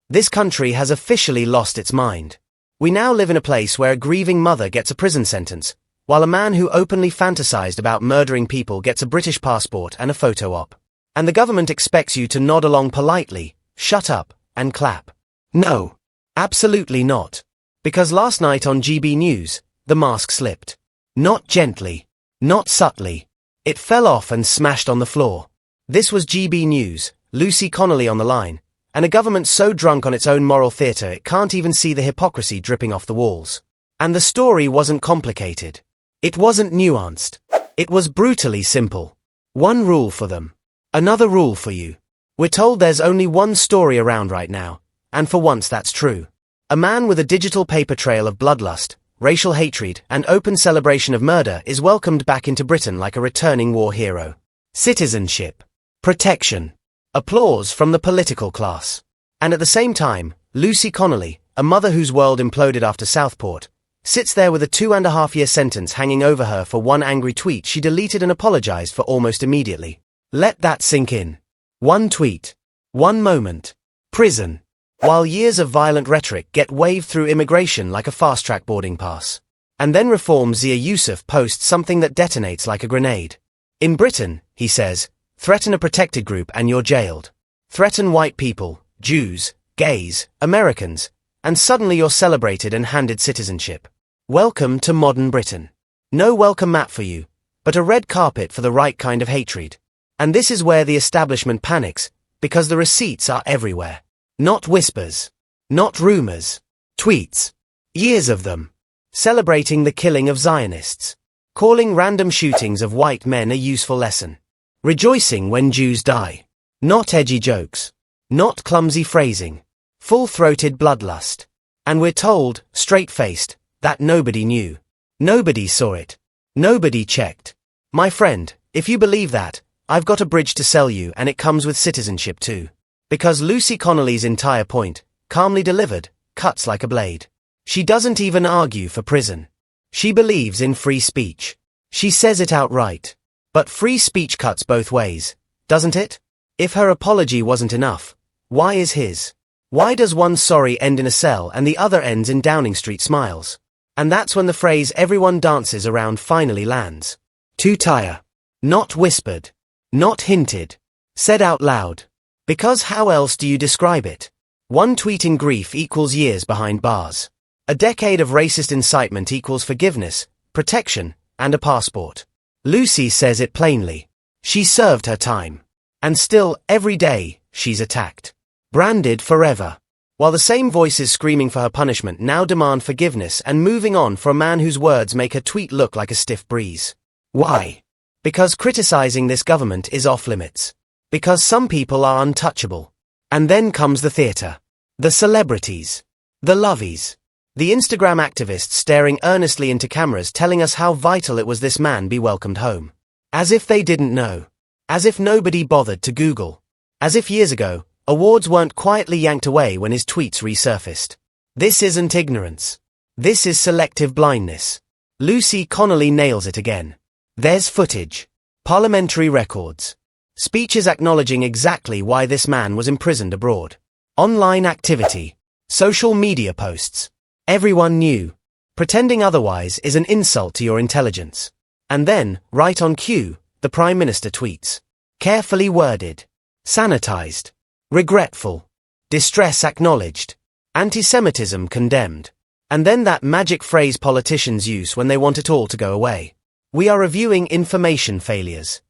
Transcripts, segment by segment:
This country has officially lost its mind. We now live in a place where a grieving mother gets a prison sentence, while a man who openly fantasized about murdering people gets a British passport and a photo op. And the government expects you to nod along politely, shut up, and clap. No. Absolutely not. Because last night on GB News, the mask slipped. Not gently. Not subtly. It fell off and smashed on the floor. This was GB News, Lucy Connolly on the line, and a government so drunk on its own moral theatre it can't even see the hypocrisy dripping off the walls. And the story wasn't complicated. It wasn't nuanced. It was brutally simple. One rule for them. Another rule for you. We're told there's only one story around right now, and for once that's true. A man with a digital paper trail of bloodlust, racial hatred, and open celebration of murder is welcomed back into Britain like a returning war hero. Citizenship. Protection. Applause from the political class. And at the same time, Lucy Connolly, a mother whose world imploded after Southport, sits there with a 2.5-year sentence hanging over her for one angry tweet she deleted and apologized for almost immediately. Let that sink in. One tweet. One moment. Prison. While years of violent rhetoric get waved through immigration like a fast-track boarding pass. And then Reform Zia Yusuf posts something that detonates like a grenade. In Britain, he says, threaten a protected group and you're jailed. Threaten white people, Jews, gays, Americans, and suddenly you're celebrated and handed citizenship. Welcome to modern Britain. No welcome mat for you, but a red carpet for the right kind of hatred. And this is where the establishment panics, because the receipts are everywhere. Not whispers. Not rumors. Tweets. Years of them. Celebrating the killing of Zionists. Calling random shootings of white men a useful lesson. Rejoicing when Jews die. Not edgy jokes. Not clumsy phrasing. Full-throated bloodlust. And we're told, straight-faced, that nobody knew. Nobody saw it. Nobody checked. My friend, if you believe that, I've got a bridge to sell you and it comes with citizenship too. Because Lucy Connolly's entire point, calmly delivered, cuts like a blade. She doesn't even argue for prison. She believes in free speech. She says it outright. But free speech cuts both ways, doesn't it? If her apology wasn't enough, why is his? Why does one sorry end in a cell and the other ends in Downing Street smiles? And that's when the phrase everyone dances around finally lands. To tire. Not whispered. Not hinted. Said out loud. Because how else do you describe it? One tweet in grief equals years behind bars. A decade of racist incitement equals forgiveness, protection, and a passport. Lucy says it plainly. She served her time. And still, every day, she's attacked. Branded forever. While the same voices screaming for her punishment now demand forgiveness and moving on for a man whose words make her tweet look like a stiff breeze. Why? Because criticizing this government is off limits. Because some people are untouchable. And then comes the theater. The celebrities. The lovies. The Instagram activists staring earnestly into cameras telling us how vital it was this man be welcomed home. As if they didn't know. As if nobody bothered to Google. As if years ago, awards weren't quietly yanked away when his tweets resurfaced. This isn't ignorance. This is selective blindness. Lucy Connolly nails it again. There's footage. Parliamentary records. Speeches acknowledging exactly why this man was imprisoned abroad. Online activity. Social media posts. Everyone knew. Pretending otherwise is an insult to your intelligence. And then, right on cue, the Prime Minister tweets. Carefully worded. Sanitized. Regretful. Distress acknowledged. Anti-Semitism condemned. And then that magic phrase politicians use when they want it all to go away. We are reviewing information failures.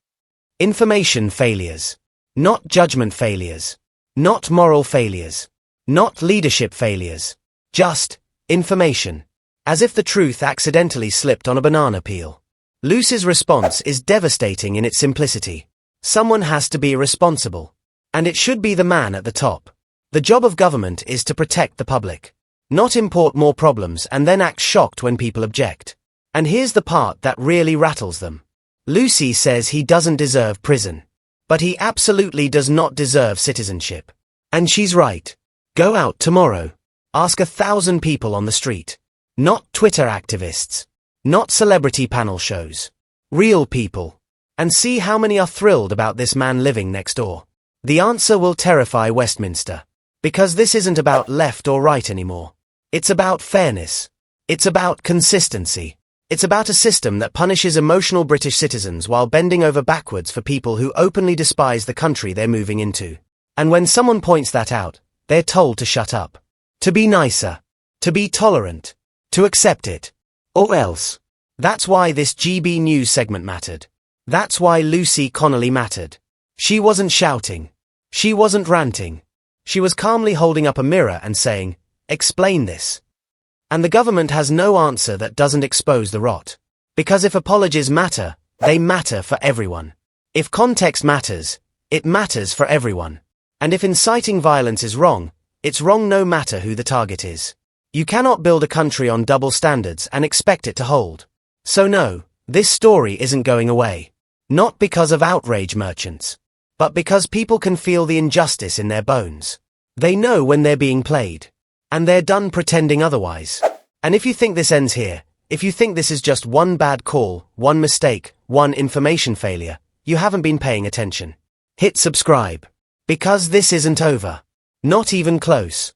Information failures. Not judgment failures. Not moral failures. Not leadership failures. Just information. As if the truth accidentally slipped on a banana peel. Lucy's response is devastating in its simplicity. Someone has to be responsible. And it should be the man at the top. The job of government is to protect the public. Not import more problems and then act shocked when people object. And here's the part that really rattles them. Lucy says he doesn't deserve prison. But he absolutely does not deserve citizenship. And she's right. Go out tomorrow. Ask 1,000 people on the street. Not Twitter activists. Not celebrity panel shows. Real people. And see how many are thrilled about this man living next door. The answer will terrify Westminster. Because this isn't about left or right anymore. It's about fairness. It's about consistency. It's about a system that punishes emotional British citizens while bending over backwards for people who openly despise the country they're moving into. And when someone points that out, they're told to shut up. To be nicer. To be tolerant. To accept it. Or else. That's why this GB News segment mattered. That's why Lucy Connolly mattered. She wasn't shouting. She wasn't ranting. She was calmly holding up a mirror and saying, "Explain this." And the government has no answer that doesn't expose the rot. Because if apologies matter, they matter for everyone. If context matters, it matters for everyone. And if inciting violence is wrong, it's wrong no matter who the target is. You cannot build a country on double standards and expect it to hold. So no, this story isn't going away. Not because of outrage merchants. But because people can feel the injustice in their bones. They know when they're being played. And they're done pretending otherwise. And if you think this ends here, if you think this is just one bad call, one mistake, one information failure, you haven't been paying attention. Hit subscribe. Because this isn't over. Not even close.